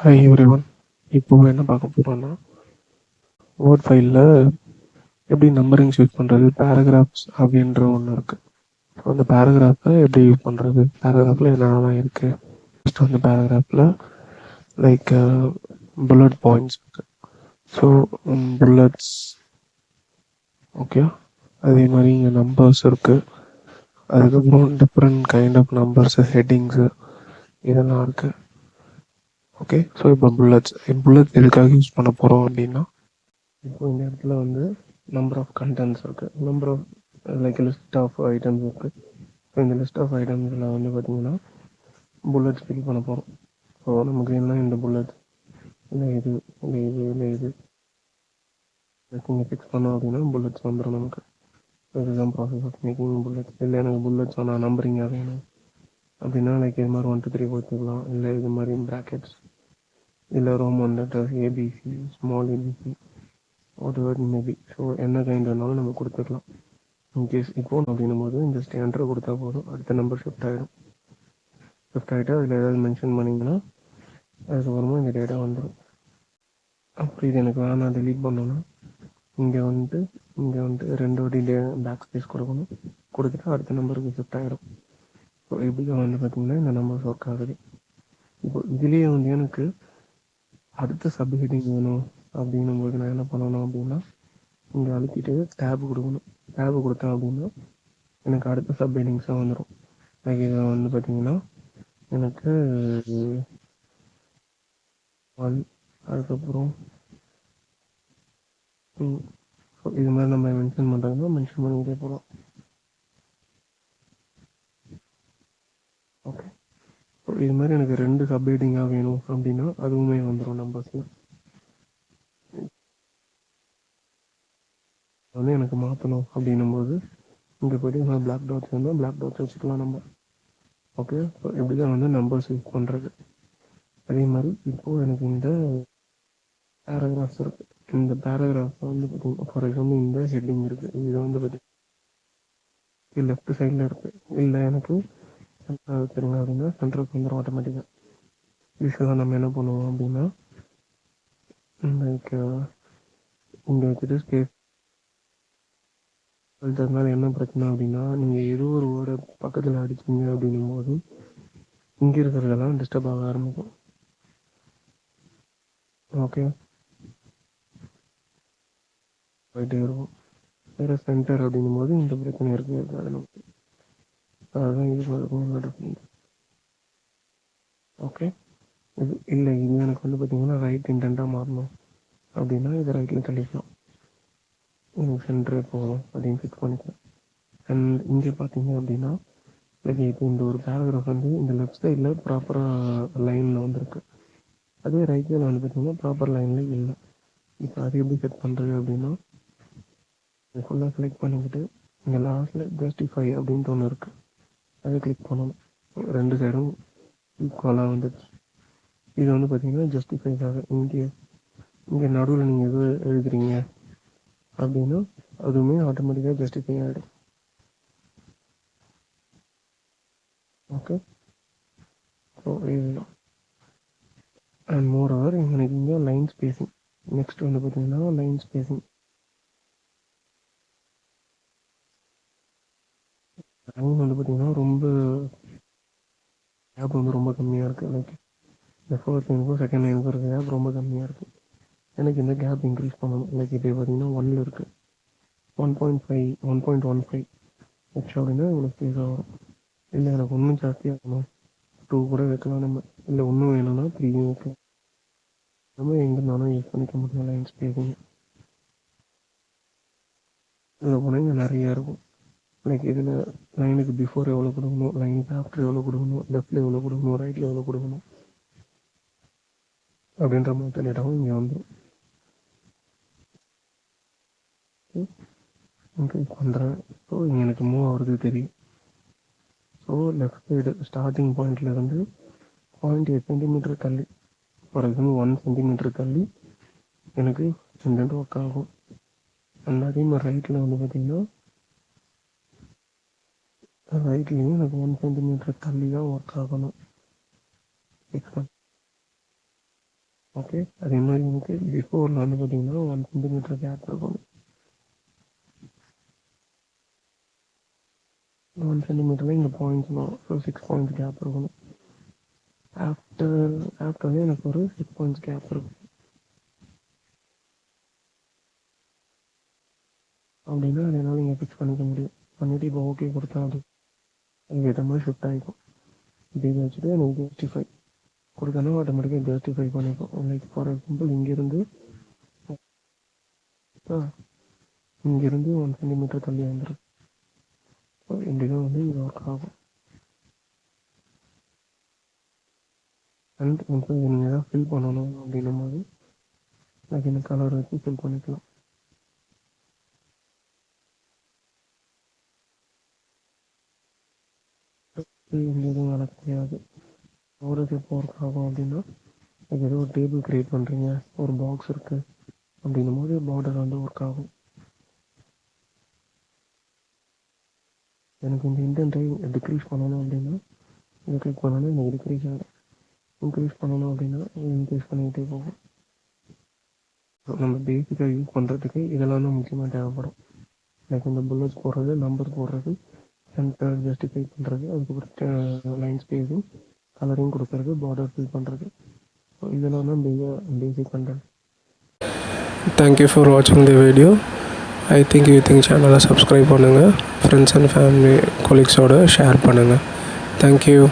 Hi everyone. இப்போ என்ன பார்க்க போகிறோன்னா வேர்ட் ஃபைலில் எப்படி நம்பரிங்ஸ் யூஸ் பண்ணுறது, பேராகிராஃப்ஸ் அப்படின்ற ஒன்று இருக்குது. ஸோ அந்த பேராகிராஃபை எப்படி யூஸ் பண்ணுறது, பேராகிராஃபில் என்னென்னலாம் இருக்குது. ஃபஸ்ட் வந்து பேராகிராஃபில் லைக் புல்லட் பாயிண்ட்ஸ் இருக்குது. So bullets okay. அதே மாதிரி இங்கே நம்பர்ஸ் இருக்குது. அதுக்கப்புறம் different kind of numbers, headings இதெல்லாம் இருக்குது. ஓகே. ஸோ இப்போ புல்லட்ஸ் எதுக்காக யூஸ் பண்ண போகிறோம் அப்படின்னா, இப்போ இந்த இடத்துல வந்து நம்பர் ஆஃப் கண்டென்ட்ஸ் இருக்குது, number of like list of items இருக்குது. ஸோ இந்த லிஸ்ட் ஆஃப் ஐட்டம்ஸில் வந்து பார்த்திங்கன்னா புல்லட்ஸ் ஃபில் பண்ண போகிறோம். ஸோ நமக்கு என்ன இந்த புல்லட்ஸ் இல்லை இது இல்லை இது இல்லை இது நீங்கள் ஃபிக்ஸ் பண்ணோம் அப்படின்னா புல்லட்ஸ் வந்துடும் நமக்கு. ஸோ இதுதான் ப்ராசஸ் ஆஃப் மேக்கிங் புல்லட்ஸ். இல்லை எனக்கு புல்லட்ஸ் ஆனால் நம்பரிங்காக வேணும் அப்படின்னா லைக் இது மாதிரி 1 2 3 கொடுத்துக்கலாம். இல்லை இது மாதிரி ப்ராக்கெட்ஸ், இல்லை Roman letters ABC, small ABC, what ever maybe. So என்ன கைண்ட் வேணாலும் நம்ம கொடுத்துக்கலாம். இன்கேஸ் இப்போ அப்படின்னும் போது இந்த என்ட்ரு கொடுத்தா போதும், அடுத்த நம்பர் ஷிஃப்ட் ஆகிடும். ஷிஃப்ட் ஆகிட்டு அதில் ஏதாவது மென்ஷன் பண்ணிங்கன்னா அதுக்கப்புறமா இந்த டேட்டா வந்துடும். அப்படி இது எனக்கு வேணாம் டெலீட் பண்ணோன்னா இங்கே வந்துட்டு 2 வாட்டி பேக் ஸ்பேஸ் கொடுக்கணும். கொடுத்துட்டு அடுத்த நம்பருக்கு ஷிஃப்ட் ஆகிடும். ஸோ இப்படி வந்து பார்த்திங்கன்னா இந்த நம்பர்ஸ் ஒர்க் ஆகுது. இப்போ இதுலேயே வந்து எனக்கு அடுத்த சப் ஹெட்டிங் வேணும் அப்படின்னும் போது நான் என்ன பண்ணணும் அப்படின்னா இங்கே அழுத்திட்டு டேப் கொடுக்கணும். டேப் கொடுத்தேன் அப்படின்னா எனக்கு அடுத்த சப் ஹெட்டிங்ஸாக வந்துடும். லைக் இதில் வந்து பார்த்திங்கன்னா எனக்கு 1, அதுக்கப்புறம் 2. ஸோ இது மாதிரி நம்ம மென்ஷன் பண்ணுறதுனா மென்ஷன் பண்ணிக்கிட்டே போகலாம். ஓகே. ஸோ இது மாதிரி எனக்கு 2 சப் ஹெட்டிங்காக வேணும் அப்படின்னா அதுவுமே வந்துடும் நம்பர்ஸில். வந்து எனக்கு மாற்றணும் அப்படின்னும் போது இங்கே போய்ட்டு நான் பிளாக் டாட்ஸ் வந்து பிளாக் டாட்ஸ் வச்சுக்கலாம் நம்ம. ஓகே. ஸோ இப்படி தான் வந்து நம்பர்ஸ் யூஸ் பண்ணுறது. அதே மாதிரி இப்போது எனக்கு இந்த பேராகிராஃப்ஸ் இருக்குது. இந்த பேராகிராஃப் வந்து பார்த்திங்கன்னா ஃபார் எக்ஸாம்பிள் இந்த ஹெட்டிங் இருக்குது. இது வந்து பார்த்திங்கன்னா லெஃப்ட் சைடில் இருக்குது. இல்லை எனக்கு சென்டராக வச்சுருங்க அப்படின்னா சென்டருக்கு வந்துடும் ஆட்டோமேட்டிக்காக. யூஸ்வலாக நம்ம என்ன பண்ணுவோம் அப்படின்னா லைக் இங்கே வச்சுட்டு ஸ்பேஸ் அதனால என்ன பிரச்சனை அப்படின்னா நீங்கள் ஏதோ ஒரு வேர்டை பக்கத்தில் அடிச்சிங்க அப்படின்னும் போது இங்கே இருக்கிறதெல்லாம் டிஸ்டர்ப் ஆக ஆரம்பிக்கும். ஓகே. போயிட்டே இருக்கும். வேறு சென்டர் அப்படின்னும் போது இந்த பிரச்சனை இருக்காது நமக்கு. அதுதான் இது இருக்கும். ஓகே. இது இல்லை இது எனக்கு வந்து பார்த்திங்கன்னா ரைட் இன்டென்ட்டாக மாறணும் அப்படின்னா இதை ரைட்டில் தள்ளிக்கலாம். எனக்கு சென்டரே போதும் அப்படின்னு ஃபிக்ஸ் பண்ணிக்கலாம். அண்ட் இங்கே பார்த்தீங்க அப்படின்னா லைக் இப்போ இந்த ஒரு பேராகிராஃப் வந்து இந்த லெஃப்ட் சைடில் ப்ராப்பராக லைனில் வந்துருக்கு. அதே ரைட் சைடில் வந்து பார்த்திங்கன்னா ப்ராப்பர் லைனில் இல்லை. இப்போ அது எப்படி செட் பண்ணுறது அப்படின்னா ஃபுல்லாக செலக்ட் பண்ணிக்கிட்டு இங்கே லாஸ்ட்டில் ஜஸ்டிஃபை அப்படின்ட்டு ஒன்று இருக்குது. அதை கிளிக் பண்ணணும். 2 சைடும் ஈக்குவலாக வந்துடுச்சு. இது வந்து பார்த்திங்கன்னா ஜஸ்டிஃபைக்காக இங்கே நடுவில் நீங்கள் எது எழுதுறீங்க அப்படின்னா அதுவுமே ஆட்டோமேட்டிக்காக ஜஸ்டிஃபை ஆகிடும். ஓகே. ஸோ இது அண்ட் மோர் ஓவர் எனக்கு இங்கே லைன் ஸ்பேசிங் நெக்ஸ்ட் வந்து பார்த்திங்கன்னா லைன் ஸ்பேசிங். லைன் வந்து பார்த்திங்கன்னா ரொம்ப கேப் வந்து ரொம்ப கம்மியாக இருக்குது. லைக் இந்த ஃபர்ஸ்ட் லைனுக்கும் செகண்ட் லைனுக்கும் இருக்க கேப் ரொம்ப கம்மியாக இருக்குது. எனக்கு இந்த கேப் இன்க்ரீஸ் பண்ணணும். லைக் இப்போ பார்த்திங்கன்னா 1 இருக்குது. 1.5 1.15 வச்சு அப்படின்னா இவ்வளோ ஸ்பேஸாக வரும். இல்லை எனக்கு ஒன்றும் ஜாஸ்தியாகணும் 2 கூட வைக்கலாம் நம்ம. இல்லை ஒன்றும் வேணும்னா 3 வைக்கலாம். நம்ம எங்கே இருந்தாலும் யூஸ் பண்ணிக்க முடியும் லைன் ஸ்பேஸிங். இதில் போனால் இங்கே நிறையா இருக்கும். லைக் இதில் லைனுக்கு பிஃபோர் எவ்வளோ கொடுக்கணும், லைனுக்கு ஆஃப்டர் எவ்வளோ கொடுக்கணும், லெஃப்ட்டில் எவ்வளோ கொடுக்கணும், ரைட்டில் எவ்வளோ கொடுக்கணும் அப்படின்ற மாதிரி டேட்டாவும் இங்கே வந்துடும். இன்க்ரீஸ் பண்ணுறேன். ஸோ இங்கே எனக்கு மூவ் ஆகிறது தெரியும். ஸோ லெஃப்ட் சைடு ஸ்டார்டிங் பாயிண்ட்லேருந்து 0.8 சென்டிமீட்டர் தள்ளி, ஃபார் எக்ஸாம்பிள் 1 சென்டிமீட்டர் தள்ளி எனக்கு இன்டென்ட் ஒர்க் ஆகும். அண்ட் அதே மாதிரி ரைட்டில் வந்து பார்த்திங்கன்னா ரைட்லேயும் எனக்கு 1 சென்டிமீட்டர் தள்ளி தான் ஒர்க் ஆகணும். ஓகே, அதே மாதிரி எனக்கு பிஃபோரில் வந்து பார்த்தீங்கன்னா 1 சென்டிமீட்டர் கேப் இருக்கும். 1 சென்டிமீட்டரில் இங்கே பாயிண்ட்ஸ்ணும், ஸோ 6 பாயிண்ட்ஸ் கேப் இருக்கணும். ஆஃப்டர் எனக்கு ஒரு 6 பாயிண்ட்ஸ் கேப் இருக்கும். அப்படின்னா அதை என்னால் இங்கே ஃபிக்ஸ் பண்ணிக்க முடியும். பண்ணிவிட்டு இப்போ ஓகே கொடுத்தா அது அதுக்கேற்ற மாதிரி ஷிஃப்ட் ஆகிக்கும். இப்படி வச்சுட்டு எனக்கு ஜஸ்டிஃபை கொடுத்தனா ஆட்டோமேட்டிக்காக ஜஸ்டிஃபை பண்ணிக்கும். லைக் ஃபார் எக்ஸாம்பிள் இங்கேருந்து இங்கேருந்து 1 சென்டிமீட்டர் தள்ளி வந்துடும். ஸோ இப்படி தான் வந்து இது ஒர்க் ஆகும். அண்ட் இப்போ நீங்கள் எதாவது ஃபில் பண்ணணும் அப்படின்னும் போது எனக்கு இந்த கலர் வச்சு ஃபில் பண்ணிக்கலாம். இங்கே எதுவும் வேலை கிடையாது. ஒரு எப்போ ஒர்க் ஆகும் அப்படின்னா எனக்கு ஏதோ ஒரு டேபிள் க்ரியேட் பண்ணுறீங்க, ஒரு பாக்ஸ் இருக்குது அப்படின்னும் போது பார்டர் வந்து ஒர்க் ஆகும். எனக்கு இந்த இன்டென்ட்டை டிக்ரீஸ் பண்ணணும் அப்படின்னா இதை கிளிக் பண்ணணும், எனக்கு டிக்ரீஸ் ஆகும். இன்க்ரீஸ் பண்ணணும் அப்படின்னா இன்க்ரீஸ் பண்ணிக்கிட்டே போகும். நம்ம பேசிக்காக யூஸ் பண்ணுறதுக்கு இதெல்லாம் தான் முக்கியமாக தேவைப்படும். லைக் இந்த புல்லட்ஸ் போடுறது, நம்பர் போடுறது, சென்டர் ஜஸ்டிஃபை பண்ணுறது, அதுக்கப்புறம் லைன் ஸ்பேஸிங், கலரிங் கொடுக்கறது, பார்டர் ஃபில் பண்ணுறது. ஸோ இதெல்லாம் தான் பேசிக் கண்டென்ட். தேங்க்யூ ஃபார் வாட்சிங் the video. I think you think சேனலை சப்ஸ்கிரைப் பண்ணுங்கள், ஃப்ரெண்ட்ஸ் அண்ட் ஃபேமிலி கொலீக்ஸோடு ஷேர் பண்ணுங்கள். தேங்க்யூ.